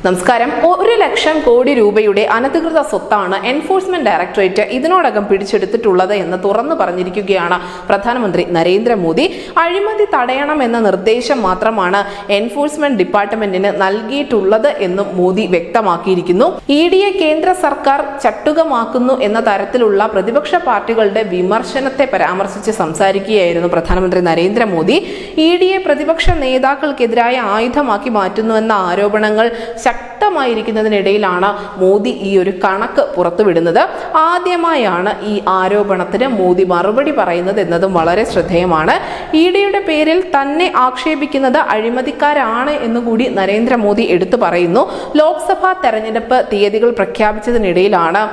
നമസ്കാരം. 1 ലക്ഷം കോടി രൂപയുടെ അനധികൃത സ്വത്താണ് എൻഫോഴ്സ്മെന്റ് ഡയറക്ടറേറ്റ് ഇതിനോടകം പിടിച്ചെടുത്തിട്ടുള്ളത് എന്ന് തുറന്നു പറഞ്ഞിരിക്കുകയാണ് പ്രധാനമന്ത്രി നരേന്ദ്രമോദി. അഴിമതി തടയണമെന്ന നിർദ്ദേശം മാത്രമാണ് എൻഫോഴ്സ്മെന്റ് ഡിപ്പാർട്ട്മെന്റിന് നൽകിയിട്ടുള്ളത് എന്നും മോദി വ്യക്തമാക്കിയിരിക്കുന്നു. ഇഡിയെ കേന്ദ്ര സർക്കാർ ചട്ടുകമാക്കുന്നു എന്ന തരത്തിലുള്ള പ്രതിപക്ഷ പാർട്ടികളുടെ വിമർശനത്തെ പരാമർശിച്ച് സംസാരിക്കുകയായിരുന്നു പ്രധാനമന്ത്രി നരേന്ദ്രമോദി. ഇഡിയെ പ്രതിപക്ഷ നേതാക്കൾക്കെതിരായ ആയുധമാക്കി മാറ്റുന്നുവെന്ന ആരോപണങ്ങൾ ശക്തമായിരിക്കുന്നതിനിടയിലാണ് മോദി ഈ ഒരു കണക്ക് പുറത്തുവിടുന്നത്. ആദ്യമായാണ് ഈ ആരോപണത്തിന് മോദി മറുപടി പറയുന്നത് എന്നതും വളരെ ശ്രദ്ധേയമാണ്. ഇഡിയുടെ പേരിൽ തന്നെ ആക്ഷേപിക്കുന്നത് അഴിമതിക്കാരാണ് എന്നുകൂടി നരേന്ദ്രമോദി എടുത്തു പറയുന്നു. ലോക്സഭാ തെരഞ്ഞെടുപ്പ് തീയതികൾ പ്രഖ്യാപിച്ചതിനിടയിലാണ്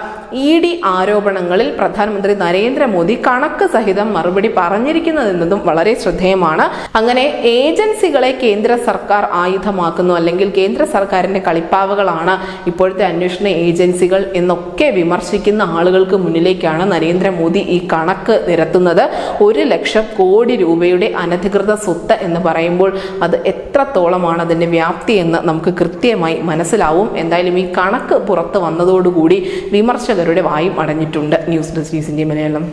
ഇഡി ആരോപണങ്ങളിൽ പ്രധാനമന്ത്രി നരേന്ദ്രമോദി കണക്ക് സഹിതം മറുപടി പറഞ്ഞിരിക്കുന്നതെന്നതും വളരെ ശ്രദ്ധേയമാണ്. അങ്ങനെ ഏജൻസികളെ കേന്ദ്ര സർക്കാർ ആയുധമാക്കുന്നു, അല്ലെങ്കിൽ കേന്ദ്ര സർക്കാരിന്റെ കളിപ്പാവകളാണ് ഇപ്പോഴത്തെ അന്വേഷണ ഏജൻസികൾ എന്നൊക്കെ വിമർശിക്കുന്ന ആളുകൾക്ക് മുന്നിലേക്കാണ് നരേന്ദ്രമോദി ഈ കണക്ക് നിരത്തുന്നത്. 1 ലക്ഷം കോടി രൂപയുടെ അനധികൃത സ്വത്ത് എന്ന് പറയുമ്പോൾ അത് എത്രത്തോളമാണ് അതിന്റെ വ്യാപ്തി എന്ന് നമുക്ക് കൃത്യമായി മനസ്സിലാവും. എന്തായാലും ഈ കണക്ക് പുറത്ത് വന്നതോടുകൂടി വിമർശകരുടെ വായും അടഞ്ഞിട്ടുണ്ട്. News desk news India Malayalam.